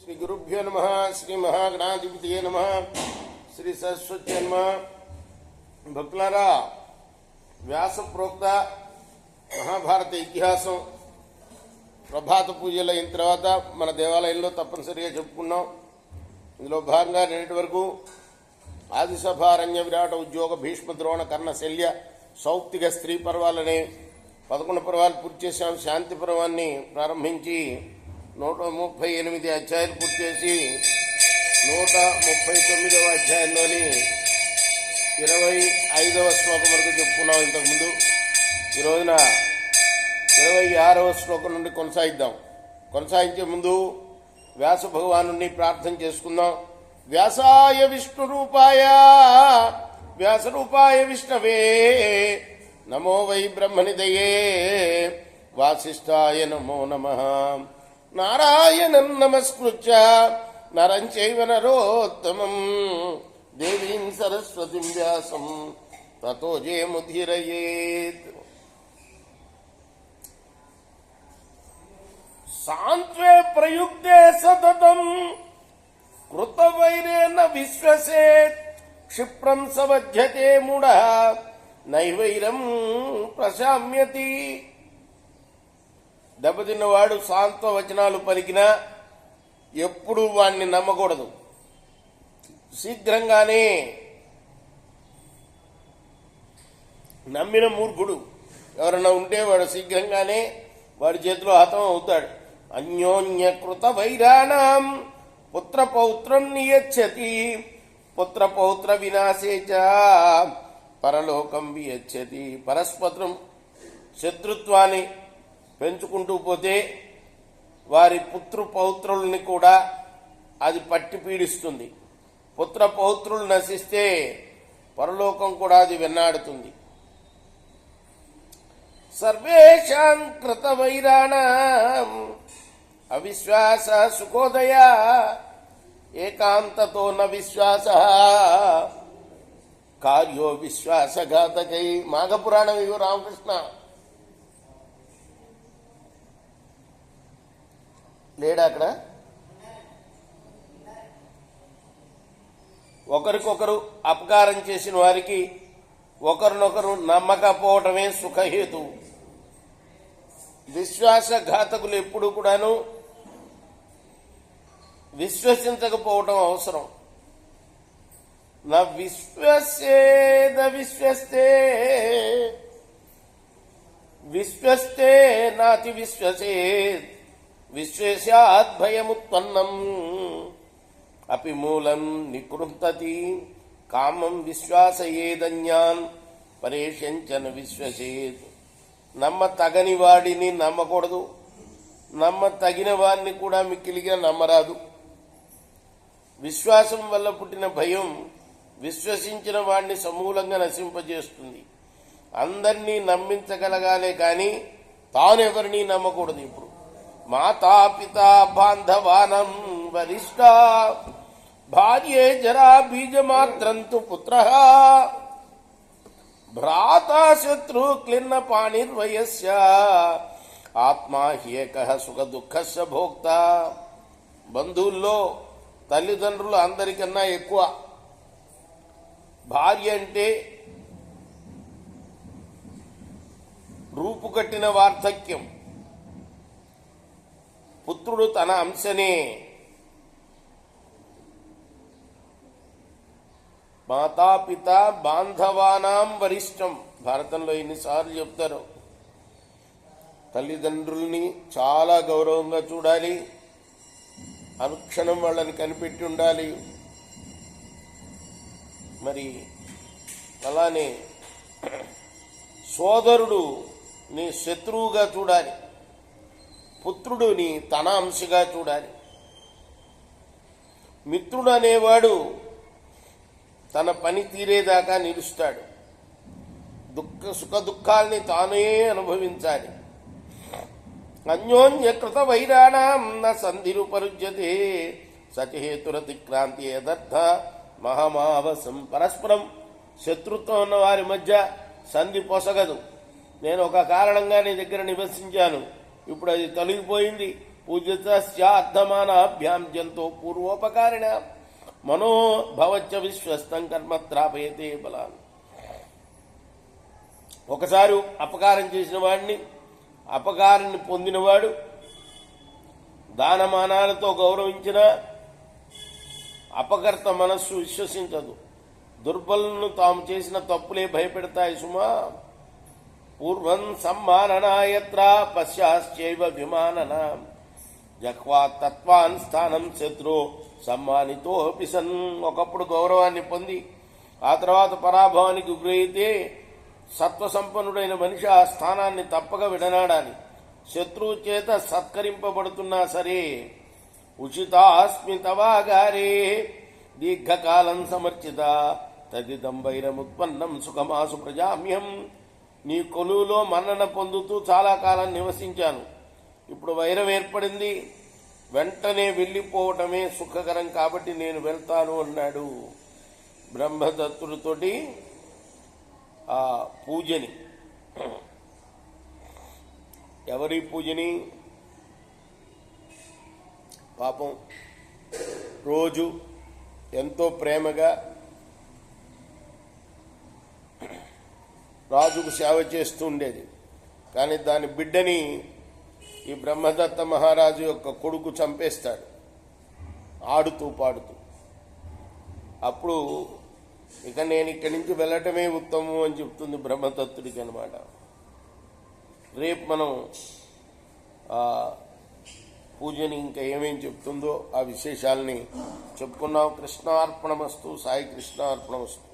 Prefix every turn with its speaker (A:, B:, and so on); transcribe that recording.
A: శ్రీ గురుభ్యో నమ. శ్రీ మహాగణాధిపతియే నమ. శ్రీ సరస్వతి నమ. భక్తులారా, వ్యాస ప్రోక్త మహాభారత ఇతిహాసం ప్రభాత పూజలు అయిన తర్వాత మన దేవాలయంలో తప్పనిసరిగా చెప్పుకున్నాం. ఇందులో భాగంగా నేటి వరకు ఆదిసభారణ్య విరాట ఉద్యోగ భీష్మ ద్రోణ కర్ణ శల్య సౌప్తిక స్త్రీ పర్వాలనే 11 పర్వాలు పూర్తి చేశాం. శాంతి పర్వాన్ని ప్రారంభించి 138 అధ్యాయాలు పూర్తి చేసి 139వ అధ్యాయంలోని 25వ శ్లోకం వరకు చెప్పుకున్నాం ఇంతకుముందు. ఈ రోజున 26వ శ్లోకం నుండి కొనసాగిద్దాం. కొనసాగించే ముందు వ్యాస భగవాను ప్రార్థన చేసుకుందాం. వ్యాసాయ విష్ణు రూపాయ వ్యాస రూపాయ విష్ణవే నమో వై బ్రహ్మనిదయే వాసిష్ఠాయ నమో నమః. నారాయణం నమస్కృత్య నరం చైవ నరోత్తమం దేవీం సరస్వతిం వ్యాసం తతో జయముదీరయేత్. సాంత్వే ప్రయుక్తే సతతం కృతవైరేణ విశ్వసేత్ క్షిప్రం సవధ్యతే మూఢః నైవైరం ప్రశామ్యతి. దెబ్బతిన్నవాడు శాంత వచనాలు పలికినా ఎప్పుడు వాణ్ణి నమ్మకూడదు. శీఘ్రంగానే నమ్మిన మూర్ఖుడు ఎవరన్నా ఉంటే వాడు శీఘ్రంగానే వాడి చేతిలో హతం అవుతాడు. అన్యోన్యకృత వైరాణం పుత్రపౌత్రం నియచ్చతి పుత్రపౌత్ర వినాశే చ పరలోకం వియచ్చతి. పరస్పరం శత్రుత్వాన్ని పెంచుకుంటూ పోతే వారి పుత్రపౌత్రుల్ని కూడా అది పట్టి పీడిస్తుంది. పుత్రపౌత్రులు నశిస్తే పరలోకం కూడా అది వెన్నాడుతుంది. సర్వేషాం కృత వైరాణం అవిశ్వాస సుఖోదయ ఏకాంతతో న విశ్వాస కార్యో విశ్వాసఘాతకై. మాఘపురాణం ఇవి రామకృష్ణ లేడా అక్కడ? ఒకరికొకరు అపకారం చేసిన వారికి ఒకరినొకరు నమ్మకపోవటమే సుఖహేతు. విశ్వాసఘాతకులు ఎప్పుడు కూడాను విశ్వసించకపోవటం అవసరం. నా విశ్వసేద విశ్వస్తే విశ్వస్తే నాతి విశ్వసేత్ విశ్వేశాత్ భయముత్పన్నం అపి మూలం నికృంతతి కామం విశ్వాసయేదన్యాన్ పరేషంచన విశ్వసేత్. నమ్మ తగని వాడిని నమ్మకూడదు. నమ్మ తగిన వాడిని కూడా మిక్కిలిగా నమ్మరాదు. విశ్వాసం వల్ల పుట్టిన భయం విశ్వసించిన వాడిని సమూలంగా నశింపజేస్తుంది. అందరినీ నమ్మించగలగాలే కానీ తాను ఎవరిని నమ్మకూడదు. ఇప్పుడు మాతాపిత బాంధవానం వరిష్ట భార్యే జరా బీజమాత్రంతు పుత్ర భ్రాతా శత్రు క్లిన్న పాణిర్వయస్య ఆత్మా హ్యేకః సుఖ దుఃఖస్య భోక్త. బంధువుల్లో తల్లిదండ్రులు అందరికన్నా ఎక్కువ. భార్య అంటే రూపుకట్టిన వార్ధక్యం. పుత్రుడు తన అంశనే. మాతాపిత బాంధవానాం వరిష్టం. భారతంలో ఎన్నిసార్లు చెప్తారు. తల్లిదండ్రుల్ని చాలా గౌరవంగా చూడాలి. అనుక్షణం వాళ్ళని కనిపెట్టి ఉండాలి. మరి అలానే సోదరుడు నీ శత్రువుగా చూడాలి. పుత్రుడు నీ తన అంశగా చూడాలి. మిత్రుడు అనేవాడు తన పని తీరేదాకా నిలుస్తాడు. సుఖ దుఃఖాల్ని తానే అనుభవించాలి. అన్యోన్యకృత వైరాణం న సంధిరుపరుజ్యతే సతిహేతురతిక్రాంతి యదర్థ మహమావసం. పరస్పరం శత్రుత్వం ఉన్న వారి మధ్య సంధి పొసగదు. నేను ఒక కారణంగా నీ దగ్గర నివసించాను, ఇప్పుడు అది తొలగిపోయింది, పూజితార్థమానాభ్యాం జంతో పూర్వోపకారిణ మనోభవచ్చ విశ్వస్తం కర్మ త్రాపయతే బలాన్. ఒకసారి అపకారం చేసిన వాడిని, అపకారాన్ని పొందినవాడు దానమానాలతో గౌరవించిన అపకర్త మనస్సు విశ్వసించదు. దుర్బలులను తాము చేసిన తప్పులే భయపెడతాయి సుమా. పూర్వం సమ్మాననాయత్ర పశ్చాశ్చైవ విమానన జఖ్వా తత్వాన్ స్థానం శత్రు సమ్మానితోపి సన్. ఒకప్పుడు గౌరవాన్ని పొంది ఆ తర్వాత పరాభవానికి గురైతే సత్వసంపన్నుడైన మనిషి ఆ స్థానాన్ని తప్పక విడనాడాలి. శత్రువు చేత సత్కరింపబడుతున్నా సరే. ఉచితాస్మి తవాగారే దీర్ఘకాలం సమర్చిత తదిదం వైరముత్పన్నం సుఖమాసు ప్రజామ్యం. నీ కొలువులో మన్నన పొందుతూ చాలా కాలం నివసించాను, ఇప్పుడు వైరం ఏర్పడింది, వెంటనే వెళ్ళిపోవటమే సుఖకరం కాబట్టి నేను వెళ్తాను అన్నాడు బ్రహ్మదత్తుడితోటి ఆ పూజని. ఎవరి పూజని? పాపం రోజు ఎంతో ప్రేమగా రాజుకు సేవ చేస్తూ ఉండేది. కానీ దాని బిడ్డని ఈ బ్రహ్మదత్త మహారాజు యొక్క కొడుకు చంపేస్తాడు ఆడుతూ పాడుతూ. అప్పుడు ఇక నేను ఇక్కడి నుంచి వెళ్ళటమే ఉత్తమం అని చెప్తుంది బ్రహ్మదత్తుడికి అనమాట. రేపు మనం ఆ పూజని ఇంకా ఏమేం చెప్తుందో ఆ విశేషాలని చెప్పుకున్నాం. కృష్ణార్పణమస్తు. సాయి కృష్ణార్పణమస్తు.